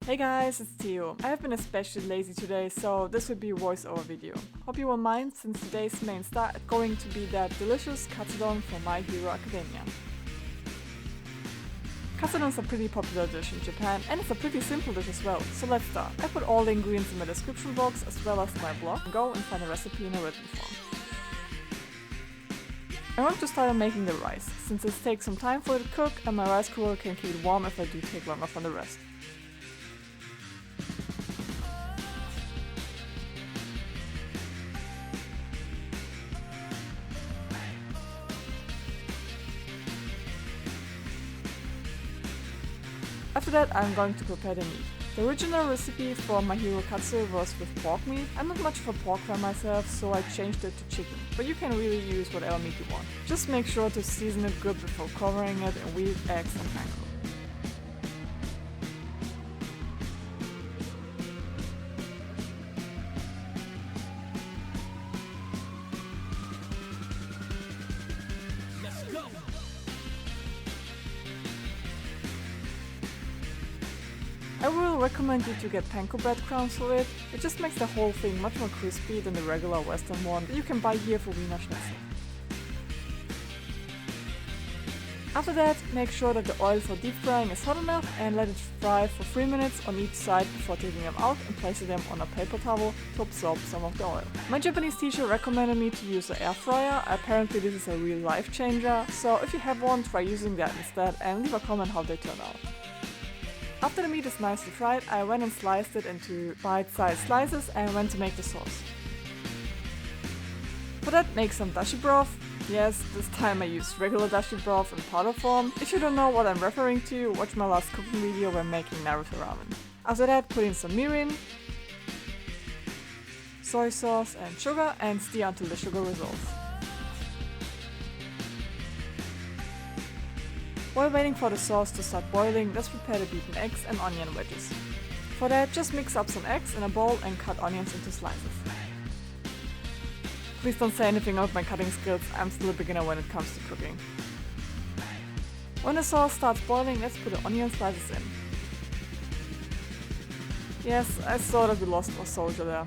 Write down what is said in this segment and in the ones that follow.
Hey guys, it's Theo. I have been especially lazy today, so this will be a voiceover video. Hope you won't mind, since today's main star is going to be that delicious Katsudon from My Hero Academia. Katsudon is a pretty popular dish in Japan, and it's a pretty simple dish as well, so let's start. I put all the ingredients in my description box as well as my blog. Go and find a recipe in a written form. I want to start on making the rice, since it takes some time for it to cook and my rice cooker can keep it warm if I do take longer than the rest. After that, I'm going to prepare the meat. The original recipe for My Hero Katsu was with pork meat. I'm not much of a pork fan myself, so I changed it to chicken. But you can really use whatever meat you want. Just make sure to season it good before covering it in wheat, eggs and panko. I will recommend you to get panko breadcrumbs for it. It just makes the whole thing much more crispy than the regular western one that you can buy here for Wiener Schnitzel. After that, make sure that the oil for deep frying is hot enough and let it fry for 3 minutes on each side before taking them out and placing them on a paper towel to absorb some of the oil. My Japanese teacher recommended me to use an air fryer. Apparently this is a real life changer, so if you have one, try using that instead and leave a comment how they turn out. After the meat is nicely fried, I went and sliced it into bite-sized slices and went to make the sauce. For that, make some dashi broth. Yes, this time I used regular dashi broth in powder form. If you don't know what I'm referring to, watch my last cooking video when making Naruto ramen. After that, put in some mirin, soy sauce and sugar and stir until the sugar dissolves. While waiting for the sauce to start boiling, let's prepare the beaten eggs and onion wedges. For that, just mix up some eggs in a bowl and cut onions into slices. Please don't say anything about my cutting skills, I'm still a beginner when it comes to cooking. When the sauce starts boiling, let's put the onion slices in. Yes, I saw that we lost our soldier there.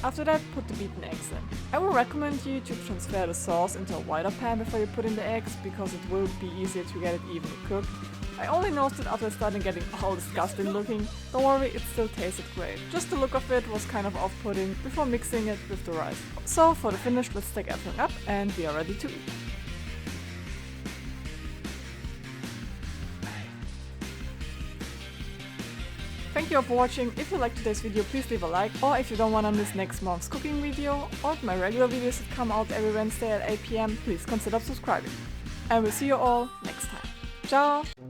After that, put the beaten eggs in. I will recommend you to transfer the sauce into a wider pan before you put in the eggs, because it will be easier to get it evenly cooked. I only noticed it after it started getting all disgusting looking. Don't worry, it still tasted great. Just the look of it was kind of off-putting before mixing it with the rice. So for the finish, let's take everything up and we are ready to eat. Thank you all for watching. If you liked today's video, please leave a like, or if you don't want to miss next month's cooking video or my regular videos that come out every Wednesday at 8 PM, please consider subscribing. And we'll see you all next time. Ciao!